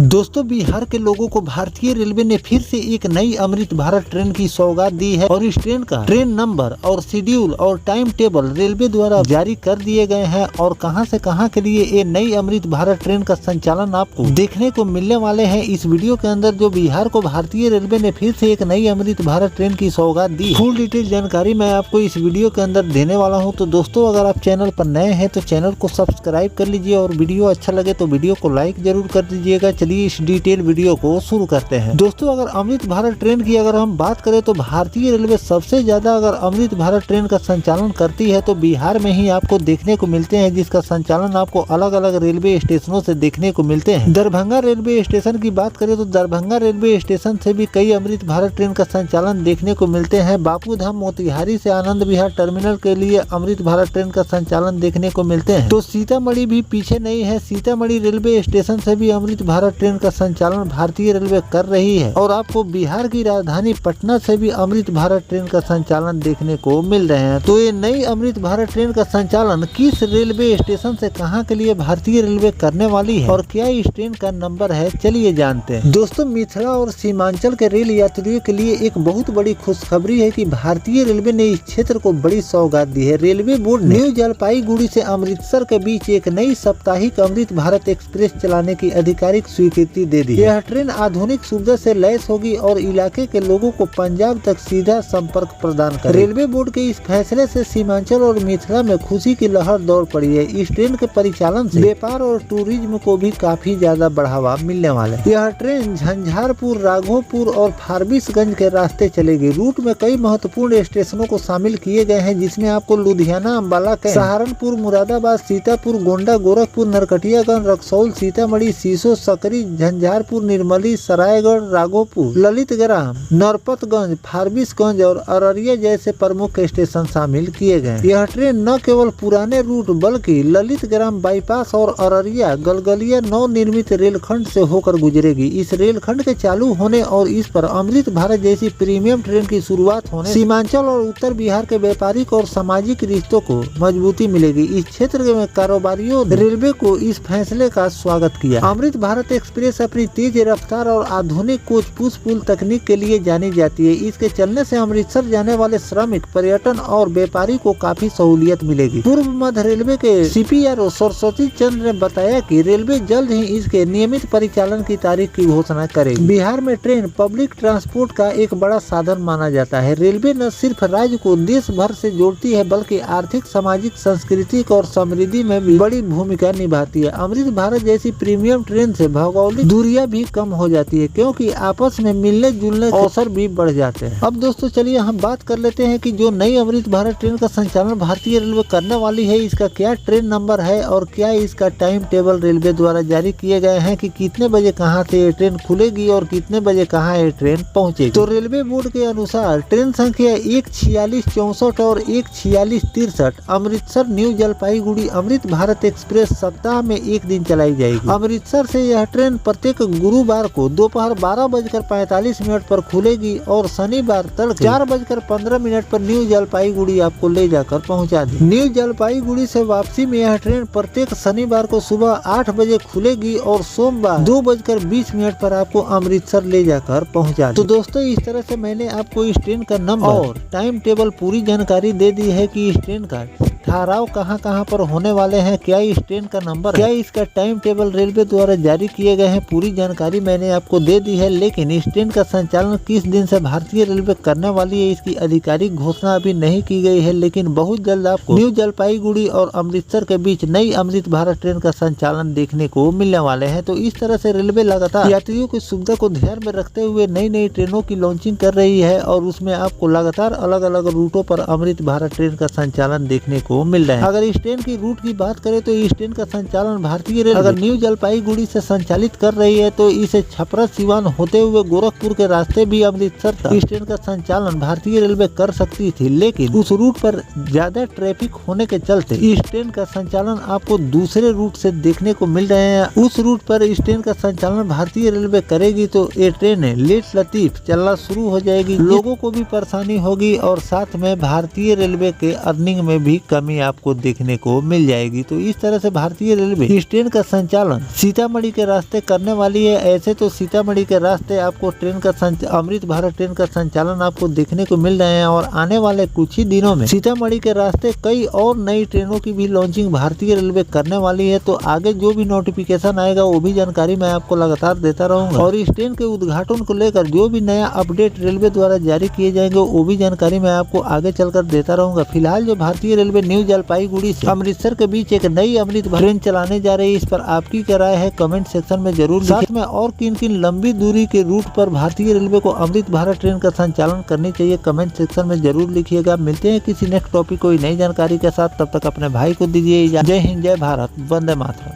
दोस्तों, बिहार के लोगों को भारतीय रेलवे ने फिर से एक नई अमृत भारत ट्रेन की सौगात दी है और इस ट्रेन का ट्रेन नंबर और शेड्यूल और टाइम टेबल रेलवे द्वारा जारी कर दिए गए हैं और कहां से कहां के लिए ये नई अमृत भारत ट्रेन का संचालन आपको देखने को मिलने वाले हैं इस वीडियो के अंदर। जो बिहार को भारतीय रेलवे ने फिर से एक नई अमृत भारत ट्रेन की सौगात दी, फुल डिटेल जानकारी मैं आपको इस वीडियो के अंदर देने वाला हूँ। तो दोस्तों, अगर आप चैनल पर नए हैं तो चैनल को सब्सक्राइब कर लीजिए और वीडियो अच्छा लगे तो वीडियो को लाइक जरूर कर दीजिएगा। चलिए इस डिटेल वीडियो को शुरू करते हैं। दोस्तों, अगर अमृत भारत ट्रेन की अगर हम बात करें तो भारतीय रेलवे सबसे ज्यादा अगर अमृत भारत ट्रेन का संचालन करती है तो बिहार में ही आपको देखने को मिलते हैं, जिसका संचालन आपको अलग अलग रेलवे स्टेशनों से देखने को मिलते हैं। दरभंगा रेलवे स्टेशन की बात करें तो दरभंगा रेलवे स्टेशन से भी कई अमृत भारत ट्रेन का संचालन देखने को मिलते हैं। बापूधाम मोतिहारी से आनंद विहार टर्मिनल के लिए अमृत भारत ट्रेन का संचालन देखने को मिलते हैं। तो सीतामढ़ी भी पीछे नहीं है, सीतामढ़ी रेलवे स्टेशन से भी अमृत भारत ट्रेन का संचालन भारतीय रेलवे कर रही है और आपको बिहार की राजधानी पटना से भी अमृत भारत ट्रेन का संचालन देखने को मिल रहे हैं। तो ये नई अमृत भारत ट्रेन का संचालन किस रेलवे स्टेशन से कहां के लिए भारतीय रेलवे करने वाली है और क्या इस ट्रेन का नंबर है, चलिए जानते हैं। दोस्तों, मिथिला और सीमांचल के रेल यात्रियों के लिए एक बहुत बड़ी खुशखबरी है कि भारतीय रेलवे ने इस क्षेत्र को बड़ी सौगात दी है। रेलवे बोर्ड ने न्यू जलपाईगुड़ी से अमृतसर के बीच एक नई साप्ताहिक अमृत भारत एक्सप्रेस चलाने की आधिकारिक स्वीकृति दे दी। यह ट्रेन आधुनिक सुविधा से लैस होगी और इलाके के लोगों को पंजाब तक सीधा संपर्क प्रदान करेगी। रेलवे बोर्ड के इस फैसले से सीमांचल और मिथिला में खुशी की लहर दौड़ पड़ी है। इस ट्रेन के परिचालन से व्यापार और टूरिज्म को भी काफी ज्यादा बढ़ावा मिलने वाला है। यह ट्रेन झंझारपुर, राघोपुर और फारबिसगंज के रास्ते चलेगी। रूट में कई महत्वपूर्ण स्टेशनों को शामिल किए गए हैं, जिसमें आपको लुधियाना, अम्बाला, सहारनपुर, मुरादाबाद, सीतापुर, गोंडा, गोरखपुर, नरकटियागंज, रक्सौल, सीतामढ़ी, सीसो, सकरी, झंझारपुर, निर्मली, सरायगढ़, राघोपुर, ललितग्राम, नरपतगंज, फारबिसगंज और अररिया जैसे प्रमुख स्टेशन शामिल किए गए। यह ट्रेन न केवल पुराने रूट बल्कि ललितग्राम बाईपास और अररिया गलगलिया नवनिर्मित रेलखंड से होकर गुजरेगी। इस रेलखंड के चालू होने और इस पर अमृत भारत जैसी प्रीमियम ट्रेन की शुरुआत होने सीमांचल और उत्तर बिहार के व्यापारिक और सामाजिक रिश्तों को मजबूती मिलेगी। इस क्षेत्र में कारोबारियों ने रेलवे को इस फैसले का स्वागत किया। अमृत भारत एक्सप्रेस अपनी तेज रफ्तार और आधुनिक कोच पुश पुल तकनीक के लिए जानी जाती है। इसके चलने से अमृतसर जाने वाले श्रमिक, पर्यटन और व्यापारी को काफी सहूलियत मिलेगी। पूर्व मध्य रेलवे के CPRO सरस्वती चंद्र ने बताया कि रेलवे जल्द ही इसके नियमित परिचालन की तारीख की घोषणा करेगी। बिहार में ट्रेन पब्लिक ट्रांसपोर्ट का एक बड़ा साधन माना जाता है। रेलवे न सिर्फ राज्य को देश भर से जोड़ती है बल्कि आर्थिक, सामाजिक, सांस्कृतिक और समृद्धि में भी बड़ी भूमिका निभाती है। अमृत भारत जैसी प्रीमियम ट्रेन से भौगोलिक दूरियां भी कम हो जाती है, क्योंकि आपस में मिलने जुलने के अवसर भी बढ़ जाते हैं। अब दोस्तों, चलिए हम बात कर लेते हैं कि जो नई अमृत भारत ट्रेन का संचालन भारतीय रेलवे करने वाली है, इसका क्या ट्रेन नंबर है और क्या इसका टाइम टेबल रेलवे द्वारा जारी किए गए हैं कि कितने बजे कहां से ये ट्रेन खुलेगी और कितने बजे कहां ये ट्रेन पहुंचेगी। तो रेलवे बोर्ड के अनुसार ट्रेन संख्या 14664 और 14663 अमृतसर न्यू जलपाईगुड़ी अमृत भारत एक्सप्रेस सप्ताह में एक दिन चलाई जाएगी। अमृतसर से यह ट्रेन प्रत्येक गुरुवार को दोपहर 12:45 पर खुलेगी और शनिवार तड़के 4:15 पर न्यू जलपाईगुड़ी आपको ले जाकर पहुंचा दी। न्यू जलपाईगुड़ी से वापसी में यह ट्रेन प्रत्येक शनिवार को सुबह 8 बजे खुलेगी और सोमवार 2:20 पर आपको अमृतसर ले जाकर पहुंचा दी। तो दोस्तों, इस तरह से मैंने आपको इस ट्रेन का नंबर और टाइम टेबल पूरी जानकारी दे दी है कि इस ट्रेन का ठहराव कहां पर होने वाले हैं, क्या इस ट्रेन का नंबर, क्या इसका टाइम टेबल रेलवे द्वारा जारी किए गए हैं, पूरी जानकारी मैंने आपको दे दी है। लेकिन इस ट्रेन का संचालन किस दिन से भारतीय रेलवे करने वाली है, इसकी आधिकारिक घोषणा अभी नहीं की गई है, लेकिन बहुत जल्द आपको न्यू जलपाईगुड़ी और अमृतसर के बीच नई अमृत भारत ट्रेन का संचालन देखने को मिलने वाले हैं। तो इस तरह से रेलवे लगातार यात्रियों की सुविधा को ध्यान में रखते हुए नई नई ट्रेनों की लॉन्चिंग कर रही है और उसमें आपको लगातार अलग अलग रूटों पर अमृत भारत ट्रेन का संचालन देखने को मिल रहा है। अगर इस ट्रेन की रूट की बात करें तो इस ट्रेन का संचालन भारतीय रेलवे अगर न्यू जलपाईगुड़ी से संचालित कर रही है तो इसे छपरा, सिवान होते हुए गोरखपुर के रास्ते भी अमृतसर तक इस ट्रेन का संचालन भारतीय रेलवे कर सकती थी, लेकिन उस रूट पर ज्यादा ट्रैफिक होने के चलते इस ट्रेन का संचालन आपको दूसरे रूट से देखने को मिल रहे हैं। उस रूट पर इस ट्रेन का संचालन भारतीय रेलवे करेगी तो ये ट्रेन लेट लतीफ चलना शुरू हो जाएगी, लोगों को भी परेशानी होगी और साथ में भारतीय रेलवे के अर्निंग में भी कमी कमी आपको देखने को मिल जाएगी। तो इस तरह से भारतीय रेलवे इस ट्रेन का संचालन सीतामढ़ी के रास्ते करने वाली है। ऐसे तो सीतामढ़ी के रास्ते आपको ट्रेन का अमृत भारत ट्रेन का संचालन आपको देखने को मिल रहे हैं और आने वाले कुछ ही दिनों में सीतामढ़ी के रास्ते कई और नई ट्रेनों की भी लॉन्चिंग भारतीय रेलवे करने वाली है। तो आगे जो भी नोटिफिकेशन आएगा वो भी जानकारी मैं आपको लगातार देता रहूंगा और इस ट्रेन के उद्घाटन को लेकर जो भी नया अपडेट रेलवे द्वारा जारी किए जाएंगे वो भी जानकारी मैं आपको आगे चलकर देता रहूंगा। फिलहाल जो भारतीय रेलवे न्यू जलपाईगुड़ी से अमृतसर के बीच एक नई अमृत ट्रेन चलाने जा रही है, इस पर आपकी क्या राय है कमेंट सेक्शन में जरूर। साथ में और किन किन लंबी दूरी के रूट पर भारतीय रेलवे को अमृत भारत ट्रेन का संचालन करनी चाहिए कमेंट सेक्शन में जरूर लिखिएगा। मिलते हैं किसी नेक्स्ट टॉपिक कोई नई जानकारी के साथ, तब तक अपने भाई को दीजिए इजाजत। जय हिंद, जय भारत, वंदे मातरम।